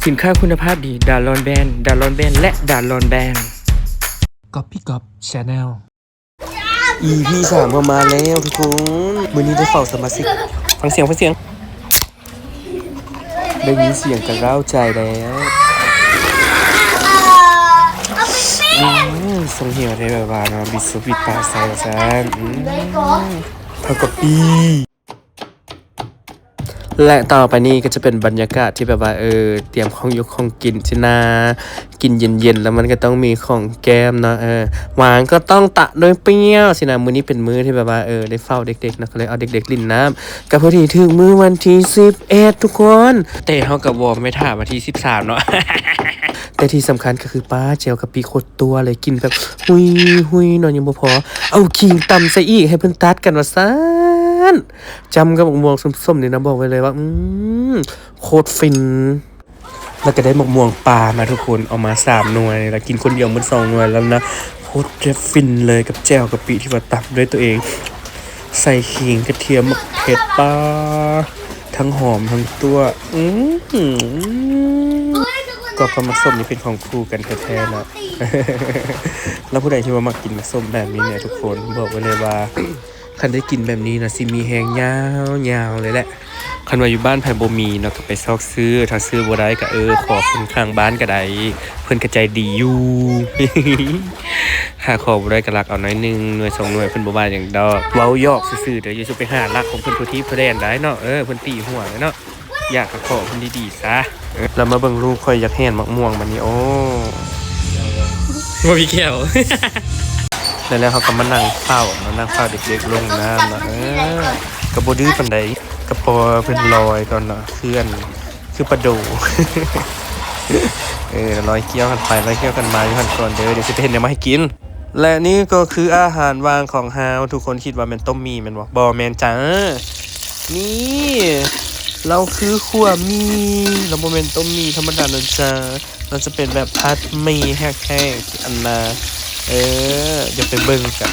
สินค้าคุณภาพดีดาลอนแบนและดาลอนแบนก๊อปปี้ก๊อปชาแนล EP 3ก็มาแล้วทุกคนมื้อนี้ได้เฝ้าสมาชิกฟังเสียงได้ยินเสียงกันเร้าใจแล้วส่งเหี่ยวได้แบบว่าเนาะบิดสุบิดปาใส่ซะเท่ากับปีและต่อไปนี้ก็จะเป็นบรรยากาศที่แบบว่าเตรียมของยกของกินสินะกินเย็นๆแล้วมันก็ต้องมีของแก้มเนาะหวานก็ต้องตะโดยเปรี้ยวสินะมื้อนี้เป็นมื้อที่แบบว่าได้เฝ้าเด็กๆนะก็เลยเอาเด็กๆลิ้นน้ำก็พอดีถึงมื้อวันที่11ทุกคนแต่เฮาก็บ่ไม่ถ่าวันที่13เนาะ แต่ที่สำคัญก็คือป้าเจลกับปีโคตรตัวเลยกินแบบหุยนอนยังบ่พอเอาขิงตำใส่อีกให้เพิ่นตัดกันว่าซ่านจำกับหมกม่วงส้มๆนี่นะบอกไว้เลยว่าโคตรฟินแล้วก็ได้หมกม่วงปลามาทุกคนเอามา3หน่วยแล้วกินคนเดียวมัน2หน่วยแล้วนะโคตรจะฟินเลยกับแจ่วกับปีที่ว่าตำด้วยตัวเองใส่ขิงกระเทียมมะเขือปลาทั้งหอมทั้งตัวก็ปลาหมึกส้มนี่เป็นของคู่กันแท้ๆนะ แล้วผู้ใดที่ว่ามากินหมึกส้มแบบนี้เนี่ยทุกคนบอกไว้เลยว่า คันได้กินแบบนี้นะสิมีแหงยาวเลยแหละคันว่าอยู่บ้านไผบ่มีเนาะก็ไปซอกซื้อถ้าซื้อบ่ได้ก็ขอคนข้างบ้านก็ได้เพิ่นก็ใจดีอยู่ หาขอบ่ได้ก็รักเอาน้อยนึงหน่วย2หน่วยเพิ่นบ่ว่าหยังดอกเว้ายอกซื่อๆเดี๋ยวอยู่สิไปหารักของเพิ่นผู้ที่ผู้แดนได้เนาะเพิ่นตีหัวเลยเนาะอยากก็ขอเพิ่นดีๆซะแล้วมาเบิ่งลูกค่อยอยากแห่นมะม่วงบัดนี้โอ้บ่มีแก้ว แล้วเขาก็มานั่งเฝ้าเด็กๆลงน้ำนะกระโบดื้อปันใดกระปอเพิ่นลอยก่อนเนาะเพื่อนคือปลาโด ลอยเกี้ยวกันไปลอยเกี้ยวกันมาอยู่หันก่อนเดี๋ยวสิไปเห็นเดี๋ยวมาให้กินและนี่ก็คืออาหารวางของฮาวทุกคนคิดว่าเป็นต้มมีแม่นบ่แม่นจ้านี่เราคือขั่วมีเราบ่แม่นต้มมีธรรมดานะจ้าเราจะเป็นแบบพัดมีแห้งๆอันน่ะเดี๋ยวไปเบิ่งกัน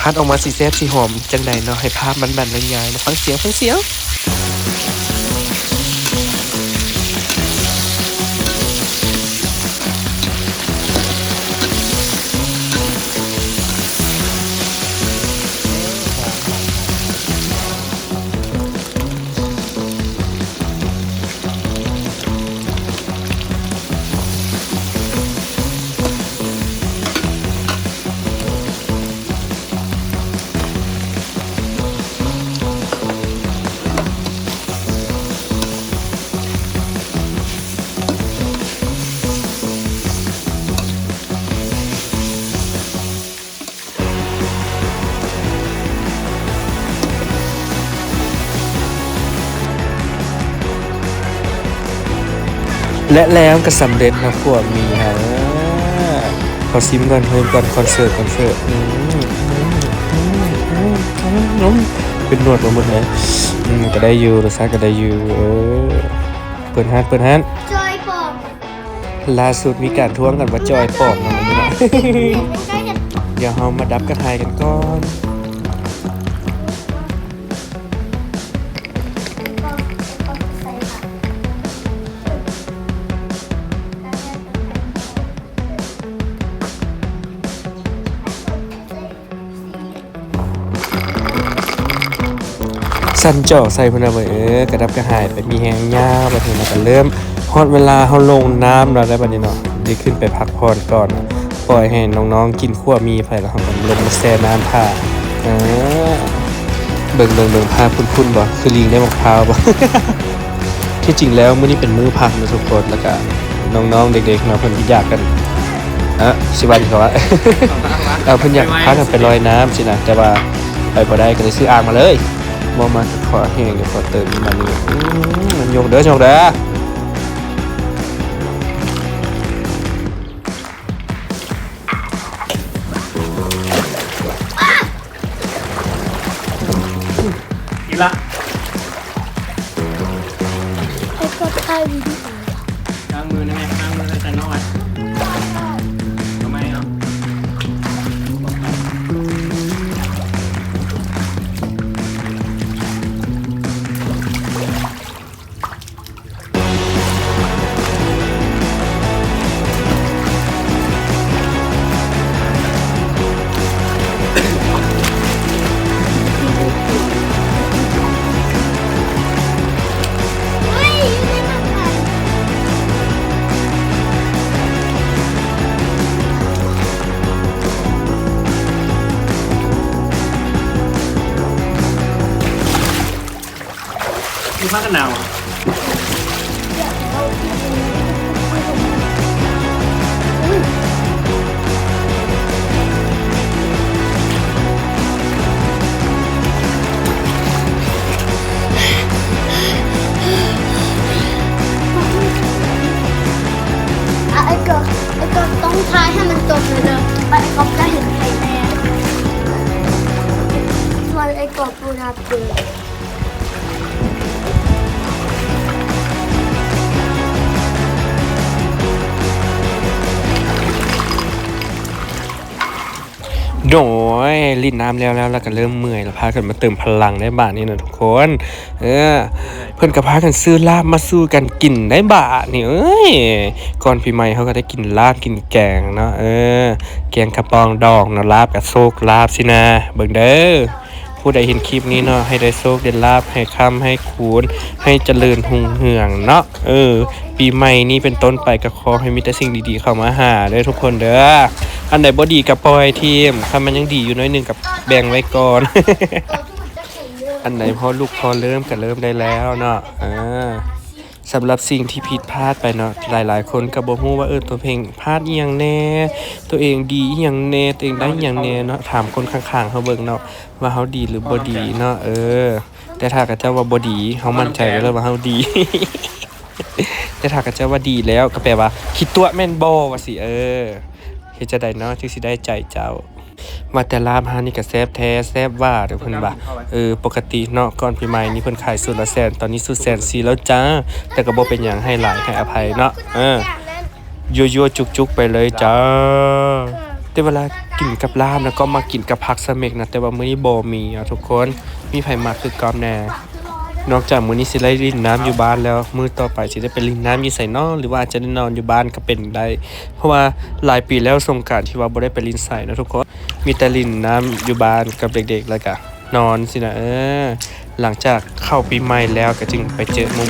พัดออกมาสีแซ่บสีหอมจังใดเนาะให้ภาพมันบรรยายมาฟังเสียงและแล้วก็สำเร็จนะพวกมีฮะขอซิมก่อนเพิ่มก่อนคอนเสิร์ตเป็นหนวดมาหมดเลยก็ได้อยู่รสชาติก็ได้อยู่เปิดฮันจอยปอบล่าสุดมีการท้วงกันว่าจอยปอบนะมันนี่นะ เดี๋ยวเรามาดับกระทายกันก่อนสั่นจ่อใส่พุ่นน่ะเว้ยกระดับกระหายไปมีแหงยาวบัดนี้มันก็เริ่มฮอดเวลาเฮาลงน้ำแล้วได้บัดนี้เนาะได้ขึ้นไปพักผ่อนก่อนปล่อยให้น้องๆกินขั่วมีไปแล้วเฮาก็ลงมาแช่น้ำท่าเบิ่งภาพคุ้นๆบ่คือลิงได้มะพร้าวบ่ ที่จริงแล้วมื้อนี้เป็นมื้อพักนะทุกคนแล้วก็น้องๆเด็กๆเนาะเพิ่นอยากกันสิว่าดีเขาว่า เพิ่นอยากพากันไปลอยน้ำสินะแต่ว่าไปบ่ได้ก็เลยซื้ออ่างมาเลยบ่มาขอแห้งเดี๋ยวขอเติมมานี่มันยกเด้ออีละ ไอ้ก็ถ่ายวิดีโอ ล้างมือนะแม่ล้างมือแต่น้อยทำไมเนาะ มากกันหนาวไอ้ก็ต้องทายให้มันจบเลยเนอะไอ้ก็จะเห็นใครแน่ส่วนไอ้ก็ปูนาเปลือก โดยลิ้นน้ำแล้วก็เริ่มเมื่อยแล้วพากันมาเติมพลังได้บ้านนี่นะทุกคนเพื่อนก็พากันซื้อลาบมาสู้กันกินได้บ้านนี่ก่อนปีใหม่เขาก็ได้กินลาบกินแกงเนาะแกงกระปองดองเนาะลาบกับโซกลาบสินะเบิ่งเด้อผู้ใดเห็นคลิปนี้เนาะให้ได้โซกได้ลาบให้ค่ำให้คูณให้เจริญหุ่งเหืองเนาะปีใหม่นี้เป็นต้นไปก็ขอให้มีแต่สิ่งดีๆเข้ามาหาเด้อทุกคนเด้ออันไหนบ่ดีกับปล่อยทีมถ้ามันยังดีอยู่น้อยหนึงกับแบ่งไว้ก่อน อันไหนพอลูกพอเริ่มก็เริ่มได้แล้วเนาะสำหรับสิ่งที่ผิดพลาดไปเนาะหลายๆคนก็บ่ฮู้ว่าตัวเพลงพลาดอีหยังแน่ตัวเองดีอีหยังแน่ตัวเองได้อีหยังแน่เนาะถามคนข้างๆเขาเบิ่งเนาะว่าเฮาดีหรือบ่ดีเนาะแต่ถ้าเขาเจ้าว่าบ่ดีเฮามั่นใจแล้วว่าเฮาดี แต่ถ้าเขาเจ้าว่าดีแล้วก็แปลว่าคิดตัวแม่นบ่ว่าสิเฮ็ดจะได้เนาะที่สิได้ใจเจ้ามาแต่ลาบฮานี่ก็แซ่บแท้แซ่บว่าเด้อเพิ่นว่าปกติเนาะก่อนปีใหม่นี่เพิ่นขายสูตรละแสนตอนนี้สูตร140,000แล้วจ้าแต่ก็บ่เป็นหยังให้หลายให้อภัยเนาะยั่วๆจุกๆไปเลยจ้าแต่เวลากินกับลาบแล้วก็มากินกับผักสะเม็กนะแต่ว่ามื้อนี้บ่มีทุกคนมีไผมักคือกอมแน่นอกจากมื้อนี้สิได้รินน้ำอยู่บ้านแล้วมื้อต่อไปสิได้ไปรินน้ำอยู่ไสเนาะหรือว่าอาจจะได้นอนอยู่บ้านก็เป็นได้เพราะว่าหลายปีแล้วสงกรานต์ที่ว่าบ่ได้ไปรินไสนะทุกคนมีแต่รินน้ำอยู่บ้านกับเด็กๆแล้วก็นอนสินะหลังจากเข้าปีใหม่แล้วก็จึงไปเจอหมู่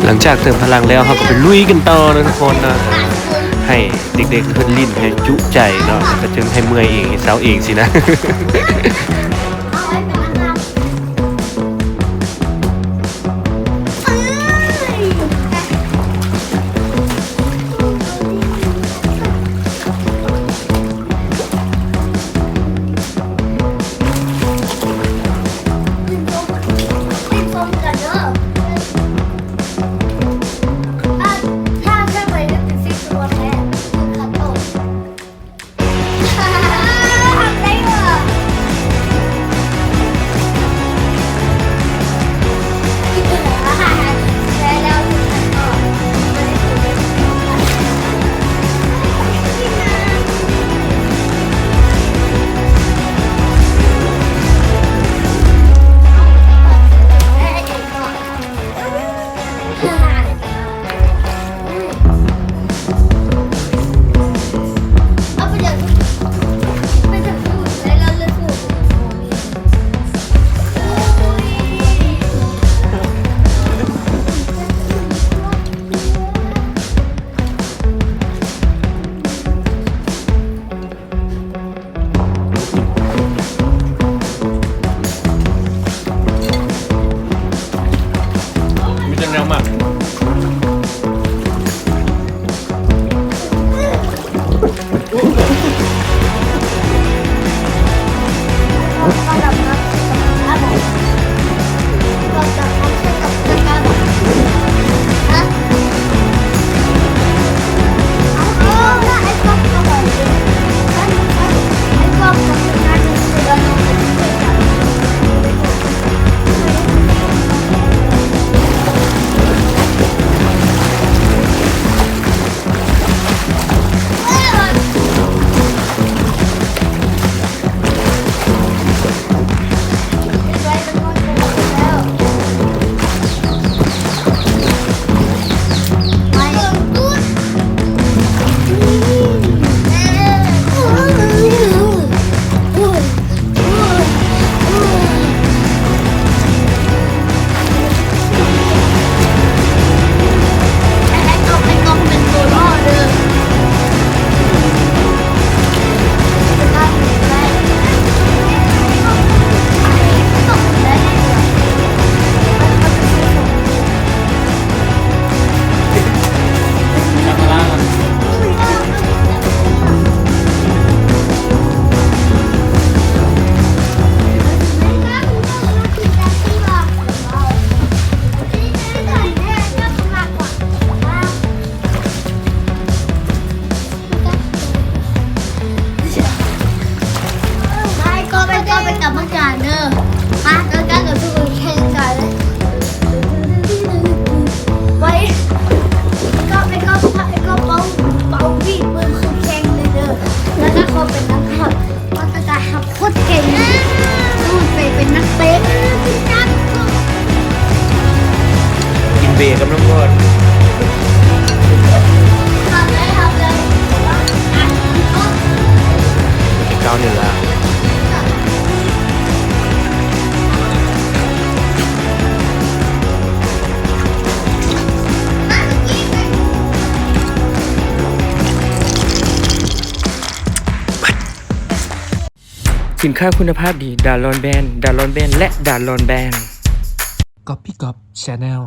หลังจากเติมพลังแล้วเราก็ไปลุยกันต่อนะทุกคนนะให้เด็กๆเพิ่นลิ้นให้จุใจเนาะก็จึงให้เมื่อยเองเซาเองสินะ เ กับประกาศเด้อมาแล้วก็กับทุกคนแข่งกันเลยไว้ไอ้ก็เป่าบีบมือคือแข่งเลยเด้อแล้วก็เขาเป็นนักขับว่าประกาศขับโคตรเก่งนู่นเป็นนักเตะที่จัด กินเบกับน้ำพร ทำเลยเก้านี่ละ สินค้าคุณภาพดีดาลอนแบนและดาลอนแบน ก๊อปปี้ก๊อป Channel